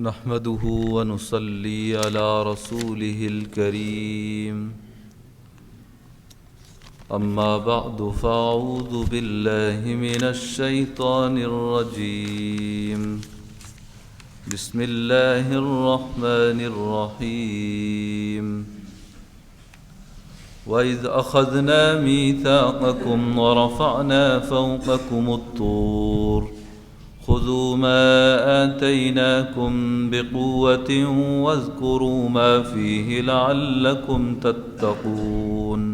نحمده ونصلي على رسوله الكريم أما بعد فأعوذ بالله من الشيطان الرجيم بسم الله الرحمن الرحيم وإذ أخذنا ميثاقكم ورفعنا فوقكم الطور خذوا ما آتيناكم بقوة واذكروا ما فيه لعلكم تتقون۔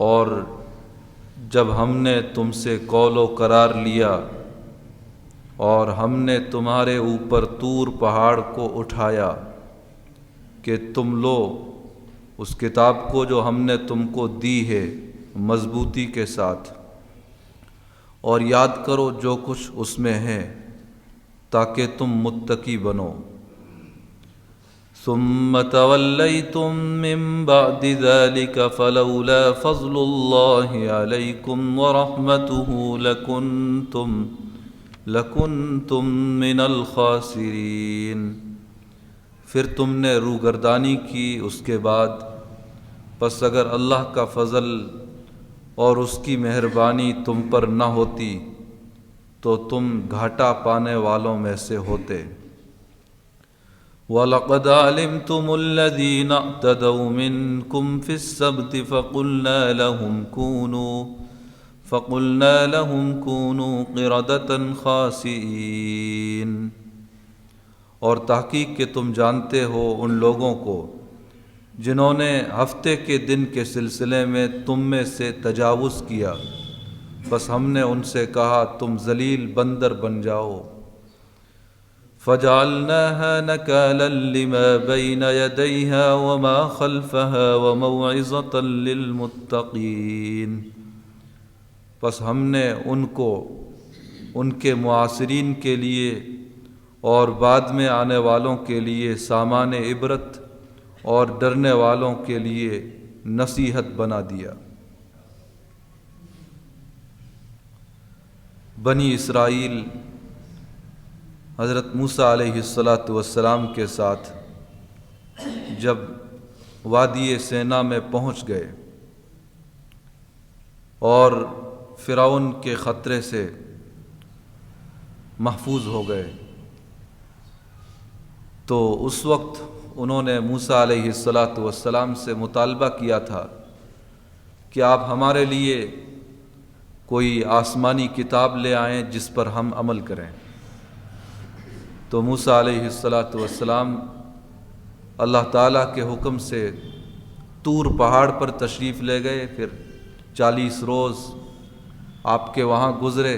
اور جب ہم نے تم سے قول و قرار لیا اور ہم نے تمہارے اوپر طور پہاڑ کو اٹھایا کہ تم لو اس کتاب کو جو ہم نے تم کو دی ہے مضبوطی کے ساتھ، اور یاد کرو جو کچھ اس میں ہے تاکہ تم متقی بنو۔ ثم تولیتم من بعد ذلك فلولا فضل اللہ علیکم ورحمتہ لکنتم من الخاسرین۔ پھر تم نے روگردانی کی اس کے بعد، پس اگر اللہ کا فضل اور اس کی مہربانی تم پر نہ ہوتی تو تم گھاٹا پانے والوں میں سے ہوتے۔ وَلَقَدْ عَلِمْتُمُ الَّذِينَ اعْتَدَوْا مِنْكُمْ فِي السَّبْتِ فَقُلْنَا لَهُمْ كُونُوا قِرَدَةً خَاسِئِينَ۔ اور تحقیق کہ تم جانتے ہو ان لوگوں کو جنہوں نے ہفتے کے دن کے سلسلے میں تم میں سے تجاوز کیا، بس ہم نے ان سے کہا تم ذلیل بندر بن جاؤ۔ فَجَعَلْنَاهَا نَكَالًا لِمَا بَيْنَ يَدَيْهَا وَمَا خَلْفَهَا وَمَوْعِظَةً لِلْمُتَّقِينَ۔ پس ہم نے ان کو ان کے معاصرین کے لیے اور بعد میں آنے والوں کے لیے سامان عبرت اور ڈرنے والوں کے لیے نصیحت بنا دیا۔ بنی اسرائیل حضرت موسیٰ علیہ السلام کے ساتھ جب وادی سینا میں پہنچ گئے اور فرعون کے خطرے سے محفوظ ہو گئے، تو اس وقت انہوں نے موسیٰ علیہ السلام سے مطالبہ کیا تھا کہ آپ ہمارے لیے کوئی آسمانی کتاب لے آئیں جس پر ہم عمل کریں۔ تو موسیٰ علیہ السلام اللہ تعالیٰ کے حکم سے طور پہاڑ پر تشریف لے گئے، پھر 40 روز آپ کے وہاں گزرے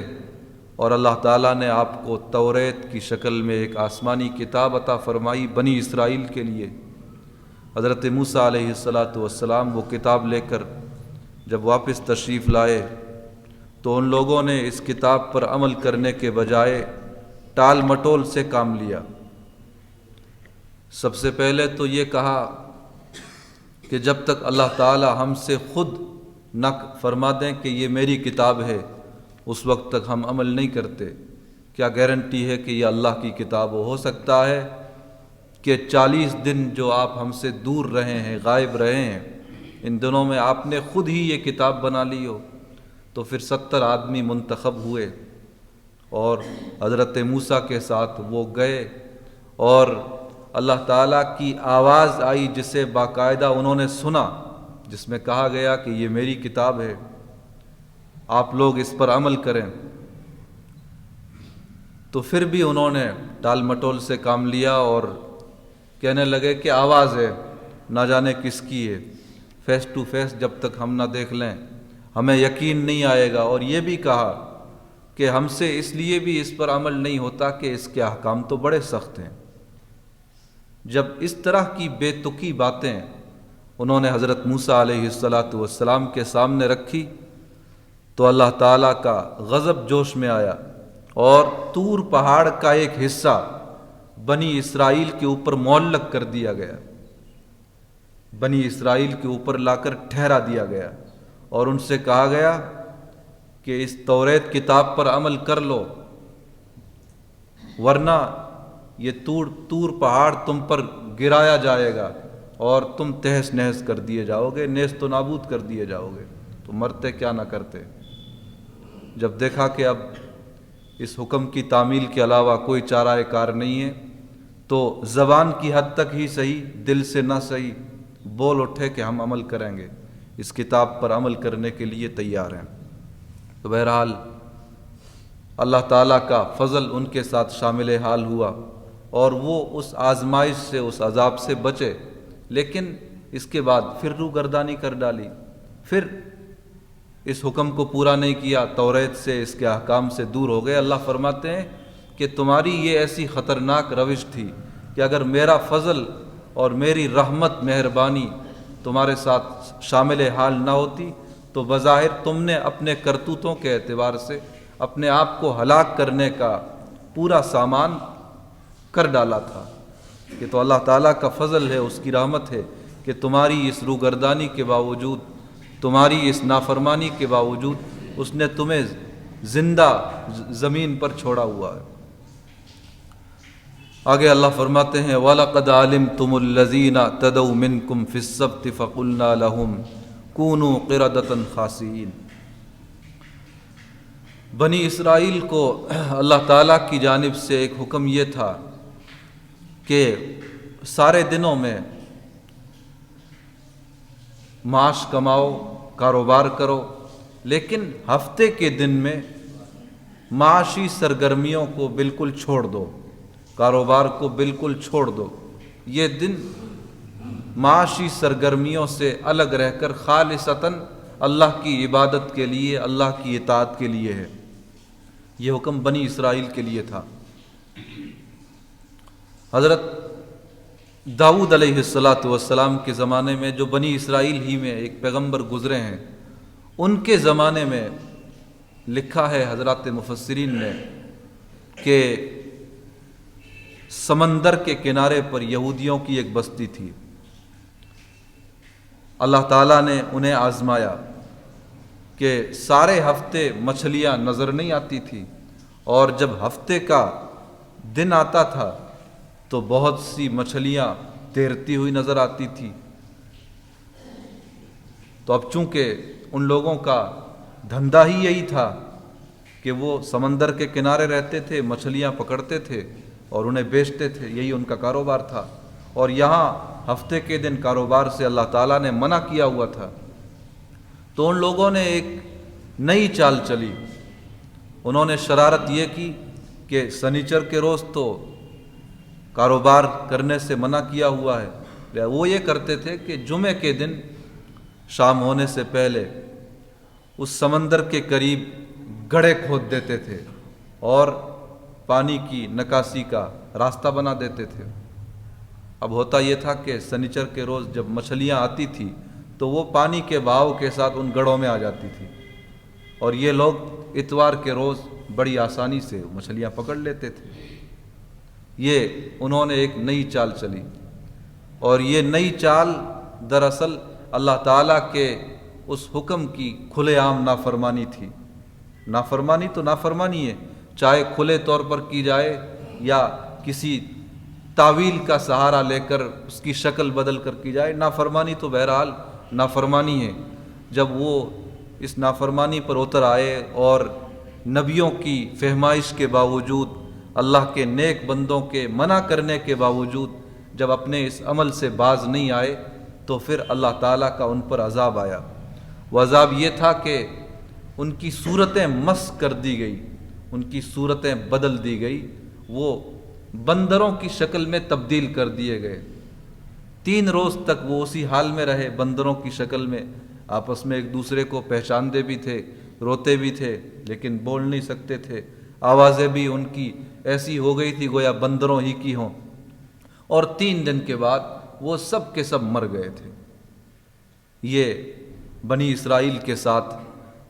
اور اللہ تعالیٰ نے آپ کو توریت کی شکل میں ایک آسمانی کتاب عطا فرمائی بنی اسرائیل کے لیے۔ حضرت موسیٰ علیہ السلام وہ کتاب لے کر جب واپس تشریف لائے تو ان لوگوں نے اس کتاب پر عمل کرنے کے بجائے ٹال مٹول سے کام لیا۔ سب سے پہلے تو یہ کہا کہ جب تک اللہ تعالیٰ ہم سے خود نہ فرما دیں کہ یہ میری کتاب ہے اس وقت تک ہم عمل نہیں کرتے۔ کیا گارنٹی ہے کہ یہ اللہ کی کتاب ہو سکتا ہے کہ 40 دن جو آپ ہم سے دور رہے ہیں، غائب رہے ہیں، ان دنوں میں آپ نے خود ہی یہ کتاب بنا لی ہو؟ تو پھر 70 آدمی منتخب ہوئے اور حضرت موسیٰ کے ساتھ وہ گئے اور اللہ تعالیٰ کی آواز آئی جسے باقاعدہ انہوں نے سنا، جس میں کہا گیا کہ یہ میری کتاب ہے، آپ لوگ اس پر عمل کریں۔ تو پھر بھی انہوں نے ٹال مٹول سے کام لیا اور کہنے لگے کہ آواز ہے، نہ جانے کس کی ہے، فیس ٹو فیس جب تک ہم نہ دیکھ لیں ہمیں یقین نہیں آئے گا۔ اور یہ بھی کہا کہ ہم سے اس لیے بھی اس پر عمل نہیں ہوتا کہ اس کے احکام تو بڑے سخت ہیں۔ جب اس طرح کی بے تکی باتیں انہوں نے حضرت موسیٰ علیہ السلام کے سامنے رکھی تو اللہ تعالیٰ کا غضب جوش میں آیا اور طور پہاڑ کا ایک حصہ بنی اسرائیل کے اوپر معلق کر دیا گیا، بنی اسرائیل کے اوپر لا کر ٹھہرا دیا گیا اور ان سے کہا گیا کہ اس توریت کتاب پر عمل کر لو ورنہ یہ طور پہاڑ تم پر گرایا جائے گا اور تم تہس نہس کر دیے جاؤ گے، نیست و نابود کر دیے جاؤ گے، تو مرتے کیا نہ کرتے۔ جب دیکھا کہ اب اس حکم کی تعمیل کے علاوہ کوئی چارہ کار نہیں ہے، تو زبان کی حد تک ہی صحیح، دل سے نہ صحیح، بول اٹھے کہ ہم عمل کریں گے، اس کتاب پر عمل کرنے کے لیے تیار ہیں۔ تو بہرحال اللہ تعالیٰ کا فضل ان کے ساتھ شامل حال ہوا اور وہ اس آزمائش سے، اس عذاب سے بچے، لیکن اس کے بعد پھر روگردانی کر ڈالی، پھر اس حکم کو پورا نہیں کیا، توریت سے، اس کے احکام سے دور ہو گئے۔ اللہ فرماتے ہیں کہ تمہاری یہ ایسی خطرناک روش تھی کہ اگر میرا فضل اور میری رحمت، مہربانی تمہارے ساتھ شامل حال نہ ہوتی تو بظاہر تم نے اپنے کرتوتوں کے اعتبار سے اپنے آپ کو ہلاک کرنے کا پورا سامان کر ڈالا تھا۔ یہ تو اللہ تعالیٰ کا فضل ہے، اس کی رحمت ہے کہ تمہاری اس روگردانی کے باوجود، تمہاری اس نافرمانی کے باوجود اس نے تمہیں زندہ زمین پر چھوڑا ہوا ہے۔ آگے اللہ فرماتے ہیں وَلَقَدْ عَلِمْتُمُ الَّذِينَ اعْتَدَوْا مِنْكُمْ فِي السَّبْتِ فَقُلْنَا لَهُمْ كُونُوا قِرَدَةً خَاسِئِينَ۔ بنی اسرائیل کو اللہ تعالیٰ کی جانب سے ایک حکم یہ تھا کہ سارے دنوں میں معاش کماؤ، کاروبار کرو، لیکن ہفتے کے دن میں معاشی سرگرمیوں کو بالکل چھوڑ دو، کاروبار کو بالکل چھوڑ دو۔ یہ دن معاشی سرگرمیوں سے الگ رہ کر خالصتاً اللہ کی عبادت کے لیے، اللہ کی اطاعت کے لیے ہے۔ یہ حکم بنی اسرائیل کے لیے تھا۔ حضرت داؤد علیہ السلام کے زمانے میں، جو بنی اسرائیل ہی میں ایک پیغمبر گزرے ہیں، ان کے زمانے میں لکھا ہے حضرات مفسرین نے کہ سمندر کے کنارے پر یہودیوں کی ایک بستی تھی۔ اللہ تعالیٰ نے انہیں آزمایا کہ سارے ہفتے مچھلیاں نظر نہیں آتی تھی، اور جب ہفتے کا دن آتا تھا تو بہت سی مچھلیاں تیرتی ہوئی نظر آتی تھی۔ تو اب چونکہ ان لوگوں کا دھندا ہی یہی تھا کہ وہ سمندر کے کنارے رہتے تھے، مچھلیاں پکڑتے تھے اور انہیں بیچتے تھے، یہی ان کا کاروبار تھا، اور یہاں ہفتے کے دن کاروبار سے اللہ تعالیٰ نے منع کیا ہوا تھا۔ تو ان لوگوں نے ایک نئی چال چلی، انہوں نے شرارت یہ کی کہ سنیچر کے روز تو کاروبار کرنے سے منع کیا ہوا ہے، وہ یہ کرتے تھے کہ جمعے کے دن شام ہونے سے پہلے اس سمندر کے قریب گڑھے کھود دیتے تھے اور پانی کی نکاسی کا راستہ بنا دیتے تھے۔ اب ہوتا یہ تھا کہ سنیچر کے روز جب مچھلیاں آتی تھی تو وہ پانی کے بہاؤ کے ساتھ ان گڑھوں میں آ جاتی تھی، اور یہ لوگ اتوار کے روز بڑی آسانی سے مچھلیاں پکڑ لیتے تھے۔ یہ انہوں نے ایک نئی چال چلی، اور یہ نئی چال دراصل اللہ تعالیٰ کے اس حکم کی کھلے عام نافرمانی تھی۔ نافرمانی تو نافرمانی ہے، چاہے کھلے طور پر کی جائے یا کسی تعویل کا سہارا لے کر اس کی شکل بدل کر کی جائے، نافرمانی تو بہرحال نافرمانی ہے۔ جب وہ اس نافرمانی پر اتر آئے اور نبیوں کی فہمائش کے باوجود، اللہ کے نیک بندوں کے منع کرنے کے باوجود جب اپنے اس عمل سے باز نہیں آئے، تو پھر اللہ تعالیٰ کا ان پر عذاب آیا۔ وہ عذاب یہ تھا کہ ان کی صورتیں مسخ کر دی گئی، ان کی صورتیں بدل دی گئی، وہ بندروں کی شکل میں تبدیل کر دیے گئے۔ 3 روز تک وہ اسی حال میں رہے، بندروں کی شکل میں، آپس میں ایک دوسرے کو پہچانتے بھی تھے، روتے بھی تھے، لیکن بول نہیں سکتے تھے، آوازیں بھی ان کی ایسی ہو گئی تھی گویا بندروں ہی کی ہوں، اور 3 دن کے بعد وہ سب کے سب مر گئے تھے۔ یہ بنی اسرائیل کے ساتھ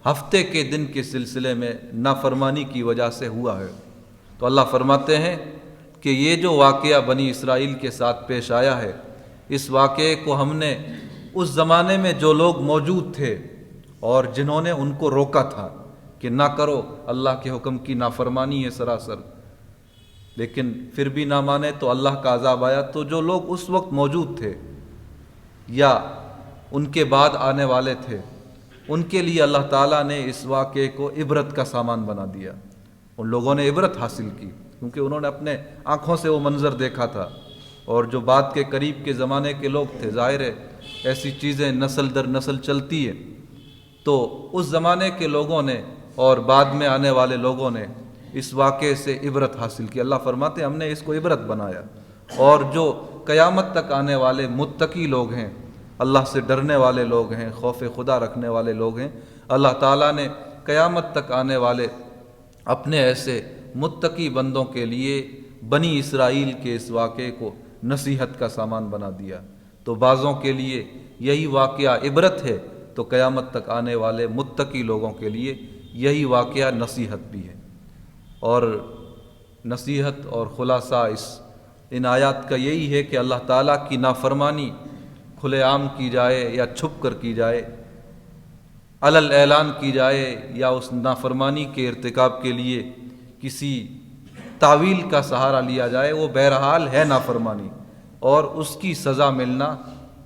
ہفتے کے دن کے سلسلے میں نافرمانی کی وجہ سے ہوا ہے۔ تو اللہ فرماتے ہیں کہ یہ جو واقعہ بنی اسرائیل کے ساتھ پیش آیا ہے، اس واقعے کو ہم نے اس زمانے میں جو لوگ موجود تھے اور جنہوں نے ان کو روکا تھا کہ نہ کرو، اللہ کے حکم کی نافرمانی ہے سراسر، لیکن پھر بھی نہ مانے تو اللہ کا عذاب آیا۔ تو جو لوگ اس وقت موجود تھے یا ان کے بعد آنے والے تھے، ان کے لیے اللہ تعالیٰ نے اس واقعے کو عبرت کا سامان بنا دیا۔ ان لوگوں نے عبرت حاصل کی کیونکہ انہوں نے اپنے آنکھوں سے وہ منظر دیکھا تھا، اور جو بعد کے قریب کے زمانے کے لوگ تھے، ظاہر ہے ایسی چیزیں نسل در نسل چلتی ہیں، تو اس زمانے کے لوگوں نے اور بعد میں آنے والے لوگوں نے اس واقعے سے عبرت حاصل کی۔ اللہ فرماتے ہیں ہم نے اس کو عبرت بنایا، اور جو قیامت تک آنے والے متقی لوگ ہیں، اللہ سے ڈرنے والے لوگ ہیں، خوف خدا رکھنے والے لوگ ہیں، اللہ تعالیٰ نے قیامت تک آنے والے اپنے ایسے متقی بندوں کے لیے بنی اسرائیل کے اس واقعے کو نصیحت کا سامان بنا دیا۔ تو بعضوں کے لیے یہی واقعہ عبرت ہے، تو قیامت تک آنے والے متقی لوگوں کے لیے یہی واقعہ نصیحت بھی ہے۔ اور نصیحت اور خلاصہ ان آیات کا یہی ہے کہ اللہ تعالیٰ کی نافرمانی کھلے عام کی جائے یا چھپ کر کی جائے، علل اعلان کی جائے، یا اس نافرمانی کے ارتکاب کے لیے کسی تعویل کا سہارا لیا جائے، وہ بہرحال ہے نافرمانی، اور اس کی سزا ملنا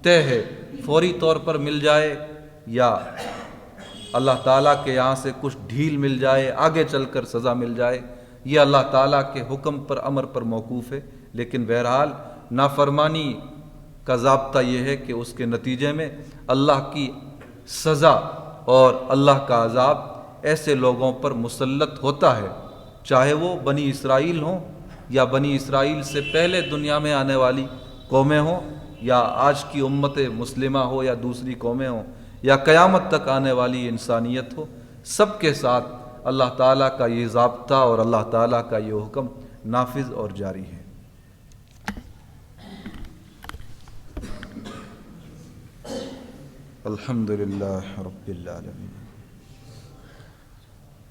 طے ہے۔ فوری طور پر مل جائے یا اللہ تعالیٰ کے یہاں سے کچھ ڈھیل مل جائے، آگے چل کر سزا مل جائے، یہ اللہ تعالیٰ کے حکم پر امر پر موقوف ہے۔ لیکن بہرحال نافرمانی کا ضابطہ یہ ہے کہ اس کے نتیجے میں اللہ کی سزا اور اللہ کا عذاب ایسے لوگوں پر مسلط ہوتا ہے، چاہے وہ بنی اسرائیل ہوں یا بنی اسرائیل سے پہلے دنیا میں آنے والی قومیں ہوں، یا آج کی امت مسلمہ ہو یا دوسری قومیں ہوں، یا قیامت تک آنے والی انسانیت ہو، سب کے ساتھ اللہ تعالیٰ کا یہ ضابطہ اور اللہ تعالیٰ کا یہ حکم نافذ اور جاری ہے۔ الحمدللہ رب العالمین،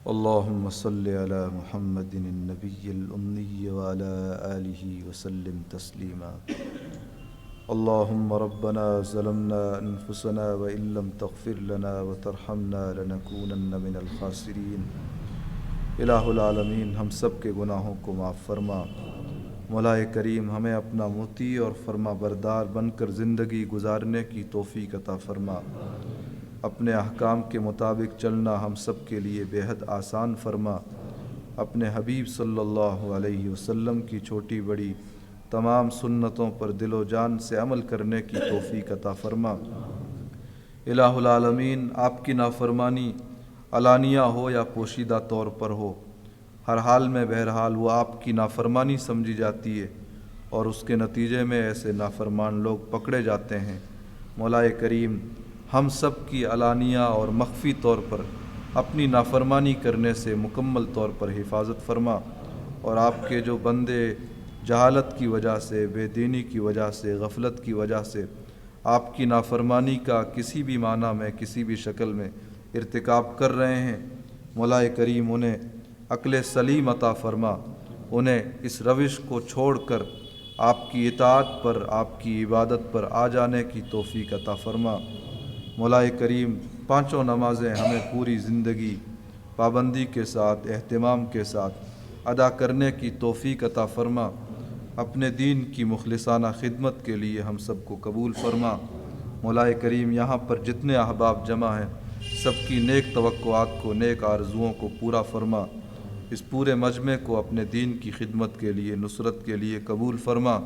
اللہم صلی علی محمد النبی الامی وعلی آلہ وسلم تسلیما۔ اللہم ربنا ظلمنا انفسنا وإن لم تغفر لنا وترحمنا لنکونن من الخاسرین۔ الہ العالمین، ہم سب کے گناہوں کو معاف فرما۔ مولا کریم، ہمیں اپنا مطیع اور فرما بردار بن کر زندگی گزارنے کی توفیق عطا فرما۔ اپنے احکام کے مطابق چلنا ہم سب کے لیے بے حد آسان فرما۔ اپنے حبیب صلی اللہ علیہ وسلم کی چھوٹی بڑی تمام سنتوں پر دل و جان سے عمل کرنے کی توفیق عطا فرما۔ الہ العالمین، آپ کی نافرمانی علانیہ ہو یا پوشیدہ طور پر ہو، ہر حال میں بہرحال وہ آپ کی نافرمانی سمجھی جاتی ہے، اور اس کے نتیجے میں ایسے نافرمان لوگ پکڑے جاتے ہیں۔ مولا کریم، ہم سب کی علانیہ اور مخفی طور پر اپنی نافرمانی کرنے سے مکمل طور پر حفاظت فرما، اور آپ کے جو بندے جہالت کی وجہ سے، بے دینی کی وجہ سے، غفلت کی وجہ سے آپ کی نافرمانی کا کسی بھی معنی میں، کسی بھی شکل میں ارتکاب کر رہے ہیں، مولا کریم انہیں عقل سلیم عطا فرما، انہیں اس روش کو چھوڑ کر آپ کی اطاعت پر، آپ کی عبادت پر آ جانے کی توفیق عطا فرما۔ مولا کریم، پانچوں نمازیں ہمیں پوری زندگی پابندی کے ساتھ، اہتمام کے ساتھ ادا کرنے کی توفیق عطا فرما۔ اپنے دین کی مخلصانہ خدمت کے لیے ہم سب کو قبول فرما۔ مولا کریم، یہاں پر جتنے احباب جمع ہیں، سب کی نیک توقعات کو، نیک آرزوؤں کو پورا فرما۔ اس پورے مجمع کو اپنے دین کی خدمت کے لیے، نصرت کے لیے قبول فرما۔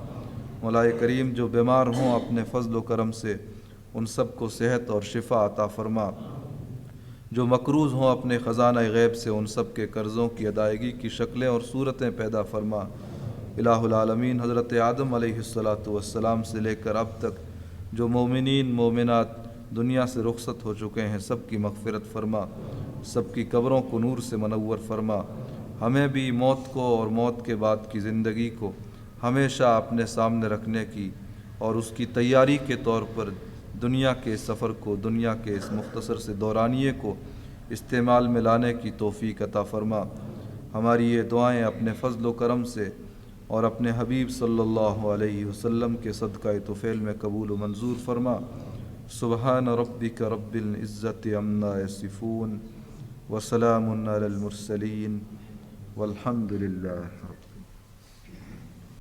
مولا کریم، جو بیمار ہوں اپنے فضل و کرم سے ان سب کو صحت اور شفا عطا فرما۔ جو مقروض ہوں اپنے خزانہ غیب سے ان سب کے قرضوں کی ادائیگی کی شکلیں اور صورتیں پیدا فرما۔ الہ العالمین، حضرت آدم علیہ السلام سے لے کر اب تک جو مومنین مومنات دنیا سے رخصت ہو چکے ہیں، سب کی مغفرت فرما، سب کی قبروں کو نور سے منور فرما۔ ہمیں بھی موت کو اور موت کے بعد کی زندگی کو ہمیشہ اپنے سامنے رکھنے کی اور اس کی تیاری کے طور پر دنیا کے سفر کو، دنیا کے اس مختصر سے دورانیے کو استعمال میں لانے کی توفیق عطا فرما۔ ہماری یہ دعائیں اپنے فضل و کرم سے اور اپنے حبیب صلی اللہ علیہ وسلم کے صدقہ طفیل میں قبول و منظور فرما۔ سبحان ربک رب العزت عما یصفون وسلام علی المرسلین والحمد للہ۔